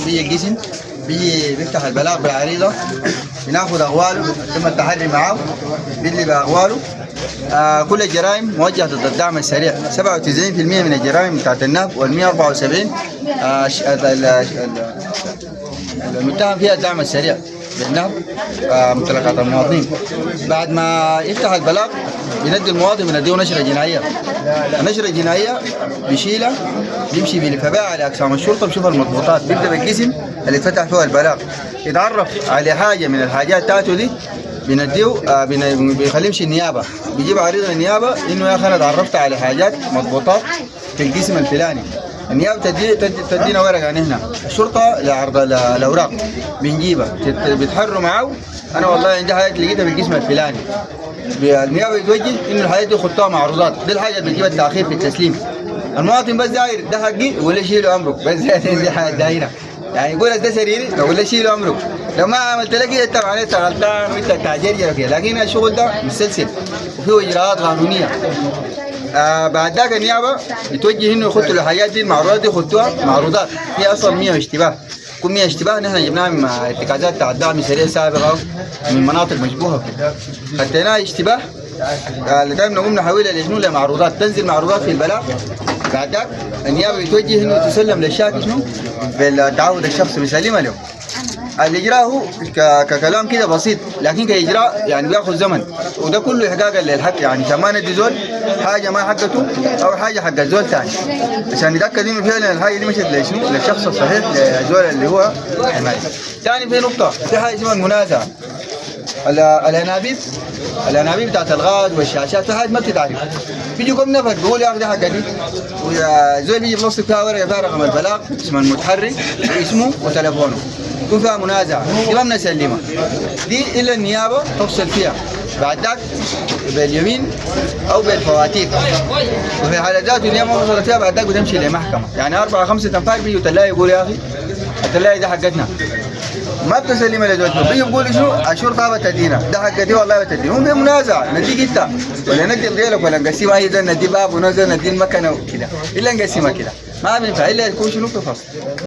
بيجي القسم بيفتح البلاغ بعريضه، بناخذ اغواله، ثم التحري معه بيدلي باغواله. كل الجرائم موجهه ضد الدعم السريع. 97% من الجرائم بتاعت النهب، وال 174 المتهم فيها الدعم السريع بالنهب ممتلكات المواطنين. بعد ما يفتح البلاغ بيندي المواطن، بنديه نشره جنائيه. النشره الجنائيه بيشيلها، بيمشي بيلفها بها على اقسام الشرطه، بيشوف المضبوطات، بيبدا بالقسم اللي فتح فيه البلاغ، يتعرف على حاجه من الحاجات بتاعته دي، بنديه بيخليه يمشي النيابه، بيجيب عريضه النيابه انه يا اخي انا تعرفت على حاجات مضبوطات في القسم الفلاني. النيابه تدينا ورقه عن هنا، الشرطه لعرض الاوراق بنجيبها، بيتحروا معه، انا والله عندي حاجات لقيتها في القسم الفلاني. النيابه بتوجه انه الحاجات دي خطوها معروضات، دي الحاجه اللي بتجيب التاخير في التسليم. المواطن بس داير ده حقي يقول لي شيلوا امرك، بس دي حاجه دايره، يعني يقول لك ده سريري يقول لي شيلوا امرك، لو ما عملت لك انت معناتها غلطان وانت تاجر كده، لكن الشغل ده مسلسل وفيه اجراءات قانونيه. بعد ذاك النيابه بتوجه انه يخطوا الحاجات دي، المعروضات دي خطوها معروضات، هي اصلا 100 اشتباه، كل 100 اشتباه نحن جبناها من ارتكازات بتاع الدعم السريع سابقه من مناطق مشبوهه كده، خديناها اشتباه لغايه نقوم نحولها لشنو لمعروضات، تنزل معروضات في البلاغ. بعد ذاك النيابه بتوجه انه تسلم للشاكي شنو بالتعهد الشخصي، بيسلمها له. الاجراء هو ككلام كده بسيط، لكن كاجراء يعني بياخذ زمن، وده كله احقاقا للحق، يعني عشان ما ندي زول حاجه ما حقته او حاجه حق الزول ثاني، عشان نتاكد انه فعلا الحاجه دي مشت لشنو للشخص الصحيح للزول اللي هو حمايه. ثاني في نقطه، في حاجه اسمها المنازعه. الانابيب بتاعت الغاز والشاشات في حاجه ما بتتعرف، بيجي كم نفر بيقول يا اخي دي حقه دي، وزول بيجي بنص فيها ورقه فيها رقم البلاغ، اسم المتحرك واسمه وتليفونه، يكون فيها منازعه، دي ما بنسلمها، دي الا النيابه تفصل فيها، بعد ذاك باليمين او بالفواتير، وفي حاله ذاته النيابه ما وصلت فيها بعد ذاك بتمشي لمحكمه، يعني 4 5 تنفار بيجوا تلاقي يقول يا اخي التلاقي دي حقتنا، ما بتسلم لزوجته، بيجي بيقول شنو الشرطه بتدينا، ده حقتي والله بتدينا، هم في منازعه، نديك انت ولا ندي غيرك ولا نقسمها، هي ندي باب ونزل ندي المكنه وكده، الا نقسمها كده، ما بينفع الا يكون شنو في فصل.